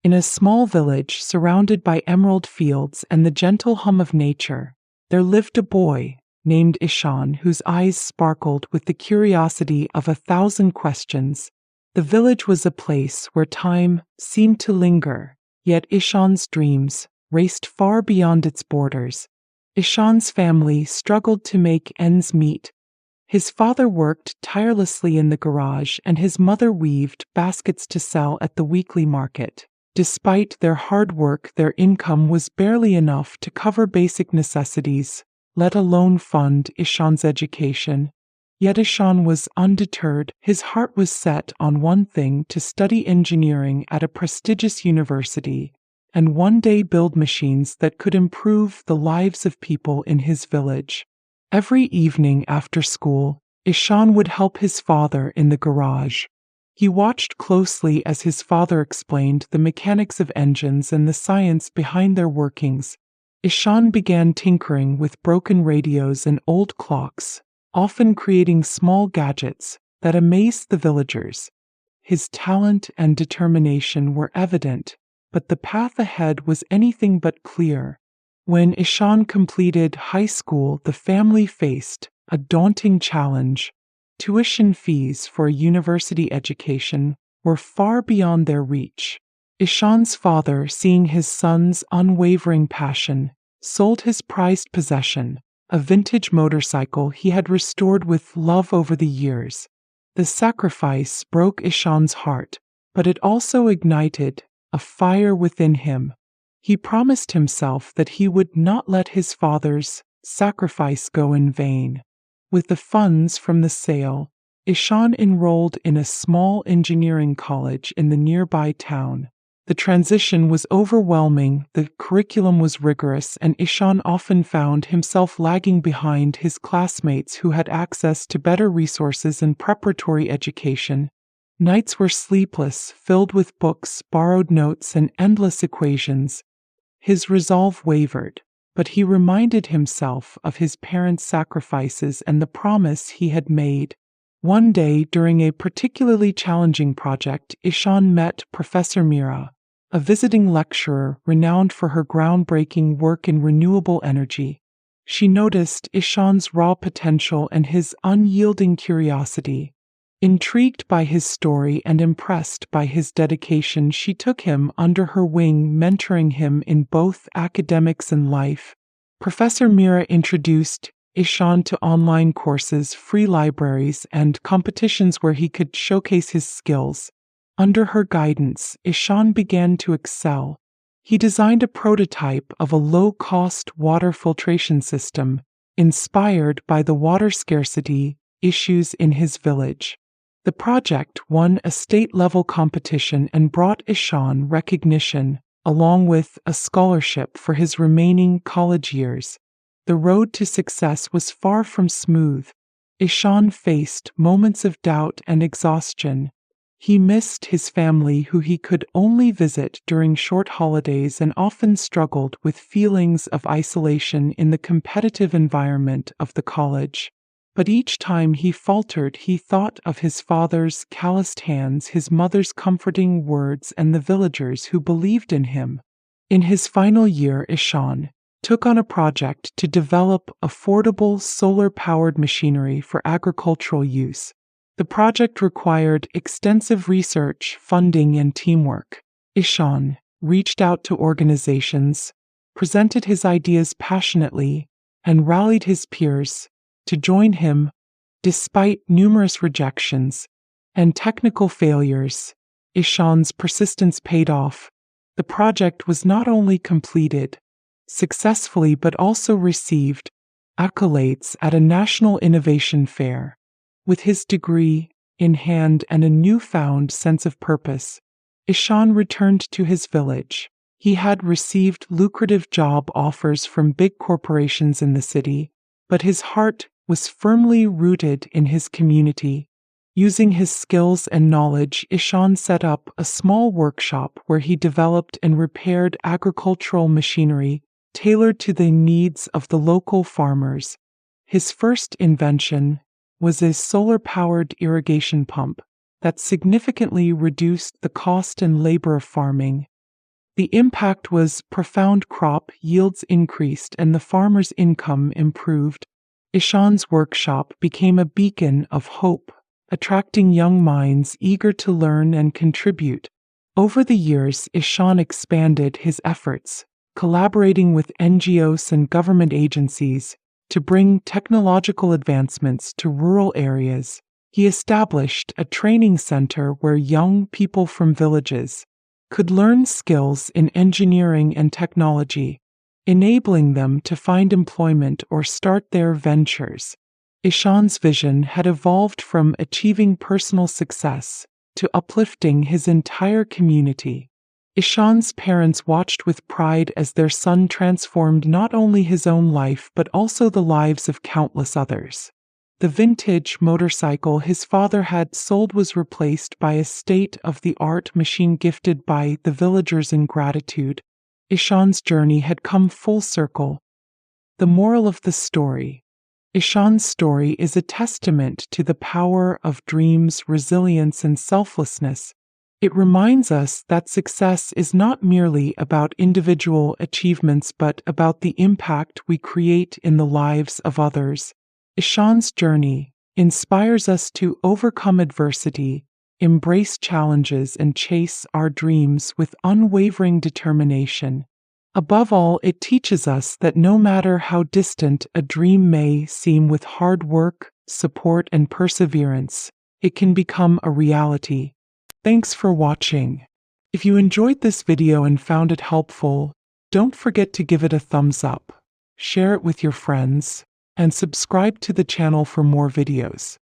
In a small village surrounded by emerald fields and the gentle hum of nature, there lived a boy named Ishan whose eyes sparkled with the curiosity of 1,000 questions. The village was a place where time seemed to linger, yet Ishan's dreams raced far beyond its borders. Ishan's family struggled to make ends meet. His father worked tirelessly in the garage and his mother weaved baskets to sell at the weekly market. Despite their hard work, their income was barely enough to cover basic necessities, let alone fund Ishan's education. Yet Ishan was undeterred. His heart was set on one thing: to study engineering at a prestigious university and one day build machines that could improve the lives of people in his village. Every evening after school, Ishan would help his father in the garage. He watched closely as his father explained the mechanics of engines and the science behind their workings. Ishan began tinkering with broken radios and old clocks, often creating small gadgets that amazed the villagers. His talent and determination were evident, but the path ahead was anything but clear. When Ishan completed high school, the family faced a daunting challenge. Tuition fees for a university education were far beyond their reach. Ishan's father, seeing his son's unwavering passion, sold his prized possession, a vintage motorcycle he had restored with love over the years. The sacrifice broke Ishan's heart, but it also ignited a fire within him. He promised himself that he would not let his father's sacrifice go in vain. With the funds from the sale, Ishan enrolled in a small engineering college in the nearby town. The transition was overwhelming, the curriculum was rigorous, and Ishan often found himself lagging behind his classmates who had access to better resources and preparatory education. Nights were sleepless, filled with books, borrowed notes, and endless equations. His resolve wavered, but he reminded himself of his parents' sacrifices and the promise he had made. One day, during a particularly challenging project, Ishan met Professor Mira, a visiting lecturer renowned for her groundbreaking work in renewable energy. She noticed Ishan's raw potential and his unyielding curiosity. Intrigued by his story and impressed by his dedication, she took him under her wing, mentoring him in both academics and life. Professor Mira introduced Ishan to online courses, free libraries, and competitions where he could showcase his skills. Under her guidance, Ishan began to excel. He designed a prototype of a low-cost water filtration system, inspired by the water scarcity issues in his village. The project won a state-level competition and brought Ishan recognition, along with a scholarship for his remaining college years. The road to success was far from smooth. Ishan faced moments of doubt and exhaustion. He missed his family, who he could only visit during short holidays, and often struggled with feelings of isolation in the competitive environment of the college. But each time he faltered, he thought of his father's calloused hands, his mother's comforting words, and the villagers who believed in him. In his final year, Ishan took on a project to develop affordable solar-powered machinery for agricultural use. The project required extensive research, funding, and teamwork. Ishan reached out to organizations, presented his ideas passionately, and rallied his peers to join him. Despite numerous rejections and technical failures, Ishan's persistence paid off. The project was not only completed successfully but also received accolades at a national innovation fair. With his degree in hand and a newfound sense of purpose, Ishan returned to his village. He had received lucrative job offers from big corporations in the city, but his heart was firmly rooted in his community. Using his skills and knowledge, Ishan set up a small workshop where he developed and repaired agricultural machinery tailored to the needs of the local farmers. His first invention was a solar-powered irrigation pump that significantly reduced the cost and labor of farming. The impact was profound. Crop yields increased and the farmer's income improved. Ishan's workshop became a beacon of hope, attracting young minds eager to learn and contribute. Over the years, Ishan expanded his efforts, collaborating with NGOs and government agencies to bring technological advancements to rural areas. He established a training center where young people from villages could learn skills in engineering and technology, enabling them to find employment or start their ventures. Ishan's vision had evolved from achieving personal success to uplifting his entire community. Ishan's parents watched with pride as their son transformed not only his own life but also the lives of countless others. The vintage motorcycle his father had sold was replaced by a state-of-the-art machine gifted by the villagers in gratitude. Ishan's journey had come full circle. The moral of the story: Ishan's story is a testament to the power of dreams, resilience, and selflessness. It reminds us that success is not merely about individual achievements but about the impact we create in the lives of others. Ishan's journey inspires us to overcome adversity, embrace challenges, and chase our dreams with unwavering determination. Above all, it teaches us that no matter how distant a dream may seem, with hard work, support, and perseverance, it can become a reality. Thanks for watching. If you enjoyed this video and found it helpful, don't forget to give it a thumbs up, share it with your friends, and subscribe to the channel for more videos.